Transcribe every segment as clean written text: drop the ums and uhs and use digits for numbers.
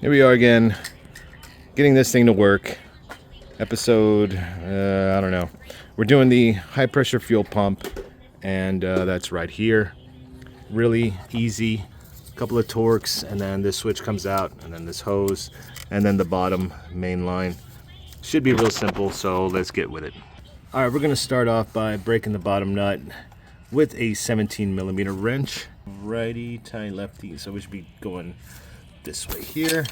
Here we are again, getting this thing to work. Episode, I don't know. We're doing the high pressure fuel pump, and that's right here. Really easy. A couple of torques, and then this switch comes out, and then this hose, and then the bottom main line. Should be real simple, so let's get with it. All right, we're gonna start off by breaking the bottom nut with a 17mm wrench. Righty, tie, lefty, so we should be going this way here.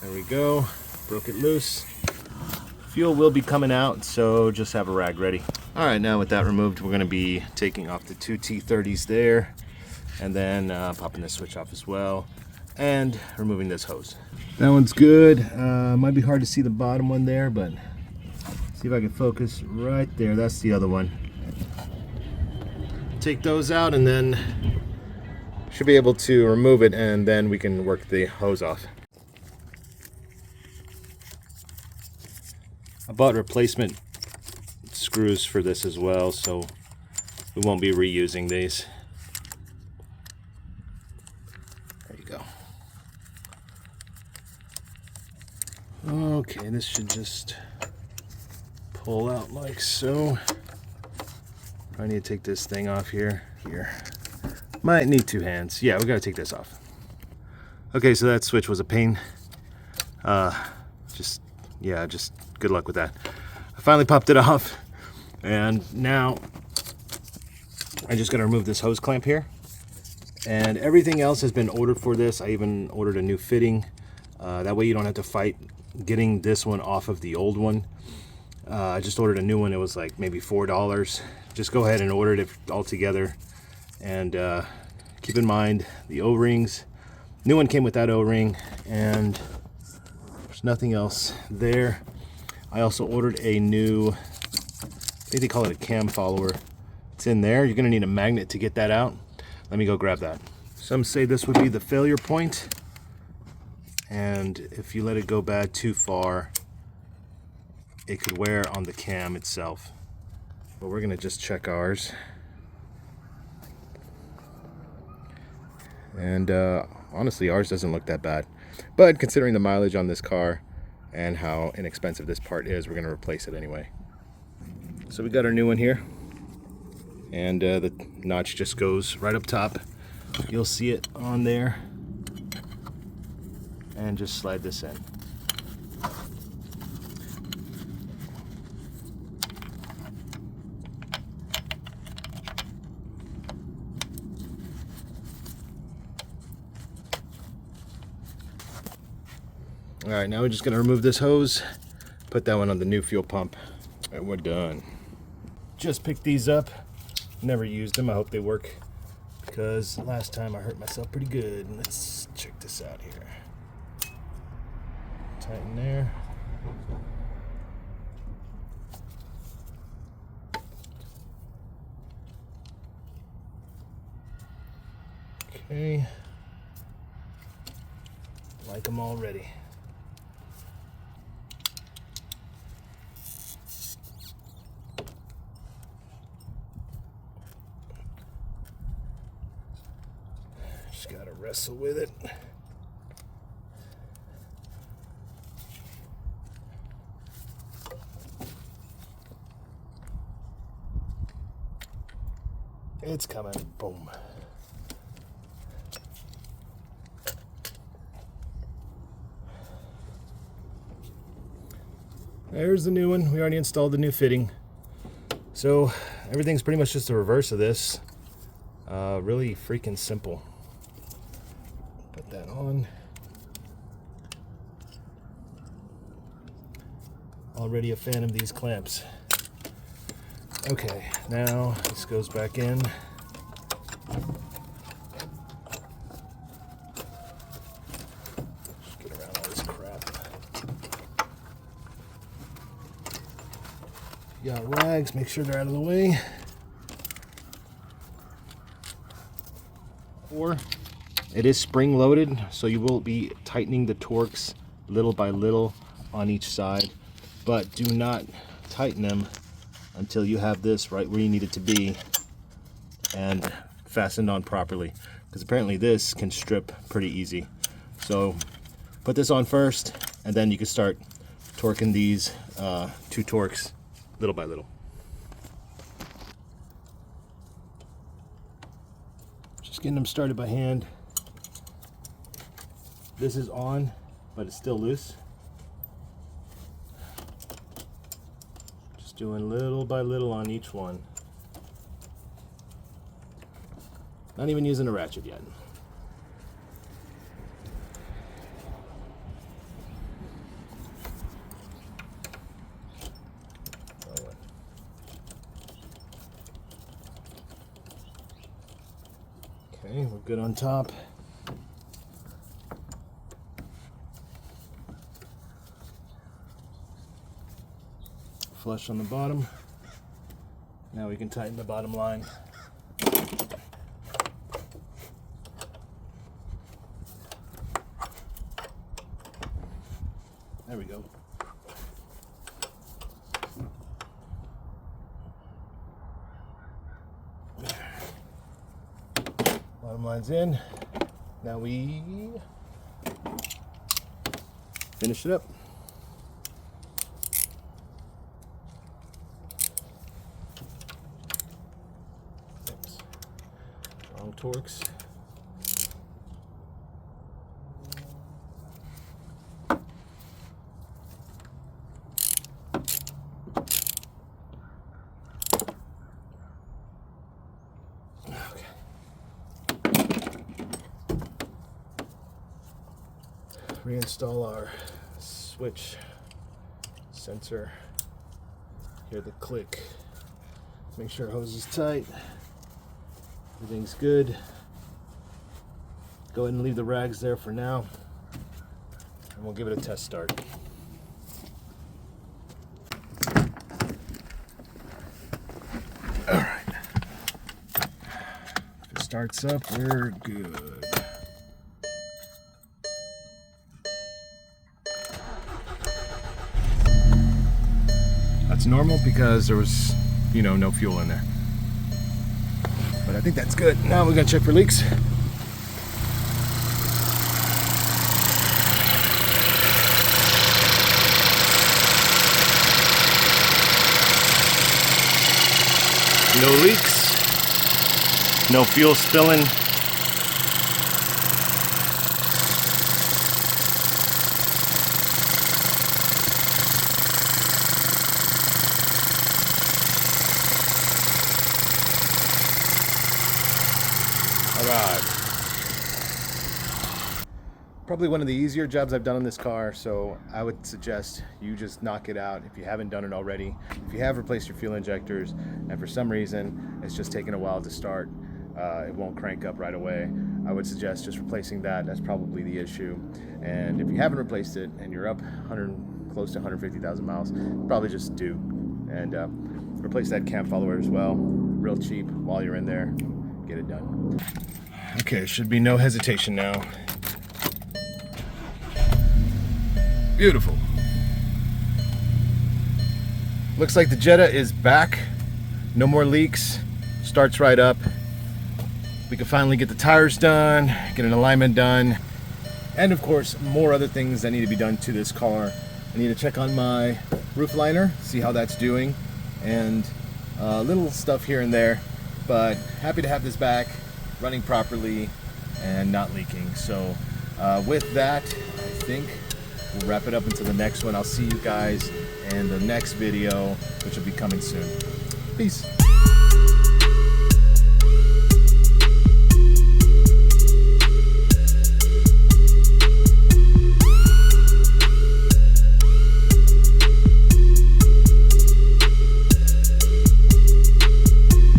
There we go. Broke it loose. Fuel will be coming out, so just have a rag ready. All right, now with that removed, we're gonna be taking off the two T30s there, and then popping this switch off as well, and removing this hose. That one's good. Might be hard to see the bottom one there, but see if I can focus right there. That's the other one. Take those out, and then should be able to remove it, and then we can work the hose off. I bought replacement screws for this as well, so we won't be reusing these. There you go. Okay, this should just pull out like so. I need to take this thing off here. Might need two hands. Yeah, we gotta take this off. Okay, so that switch was a pain. Just good luck with that. I finally popped it off, and now I just gotta remove this hose clamp here. And everything else has been ordered for this. I even ordered a new fitting. That way you don't have to fight getting this one off of the old one. I just ordered a new one. It was like maybe $4. Just go ahead and order it all together. And keep in mind the O-rings. New one came with that O-ring, and there's nothing else there. I also ordered a new, I think they call it a cam follower. It's in there. You're gonna need a magnet to get that out. Let me go grab that. Some say this would be the failure point, and if you let it go bad too far, it could wear on the cam itself. But we're gonna just check ours. And honestly, ours doesn't look that bad. But considering the mileage on this car and how inexpensive this part is, we're gonna replace it anyway. So we got our new one here. And the notch just goes right up top. You'll see it on there. And just slide this in. All right, now we're just gonna remove this hose, put that one on the new fuel pump, and we're done. Just picked these up, never used them. I hope they work, because last time I hurt myself pretty good. Let's check this out here. Tighten there. Okay. Like them already. Just gotta wrestle with it. It's coming. Boom. There's the new one. We already installed the new fitting. So everything's pretty much just the reverse of this. Really freaking simple. Put that on. Already a fan of these clamps. Okay, now this goes back in. Just get around all this crap. You got rags, make sure they're out of the way. Or it is spring loaded, so you will be tightening the torques little by little on each side, but do not tighten them until you have this right where you need it to be and fastened on properly, because apparently this can strip pretty easy. So Put this on first, and then you can start torquing these 2 torques little by little. Just getting them started by hand. This is on, but it's still loose. Just doing little by little on each one. Not even using a ratchet yet. Okay, we're good on top. Flush on the bottom. Now we can tighten the bottom line. There we go. Bottom line's in. Now we finish it up. Strong torques. Reinstall our switch sensor. Hear the click. Make sure hose is tight. Everything's good. Go ahead and leave the rags there for now, and we'll give it a test start. All right. If it starts up, we're good. That's normal because there was, no fuel in there. But I think that's good. Now we're gonna check for leaks. No leaks. No fuel spilling. Alright. Probably one of the easier jobs I've done on this car, so I would suggest you just knock it out if you haven't done it already. If you have replaced your fuel injectors and for some reason it's just taking a while to start, it won't crank up right away, I would suggest just replacing that. That's probably the issue. And if you haven't replaced it and you're up close to 150,000 miles, probably just do. And replace that cam follower as well. Real cheap while you're in there. Get it done. Okay, should be no hesitation now. Beautiful. Looks like the Jetta is back. No more leaks. Starts right up. We can finally get the tires done, get an alignment done, and of course more other things that need to be done to this car. I need to check on my roof liner, see how that's doing, and little stuff here and there. But happy to have this back, running properly and not leaking. So with that, I think we'll wrap it up until the next one. I'll see you guys in the next video, which will be coming soon. Peace.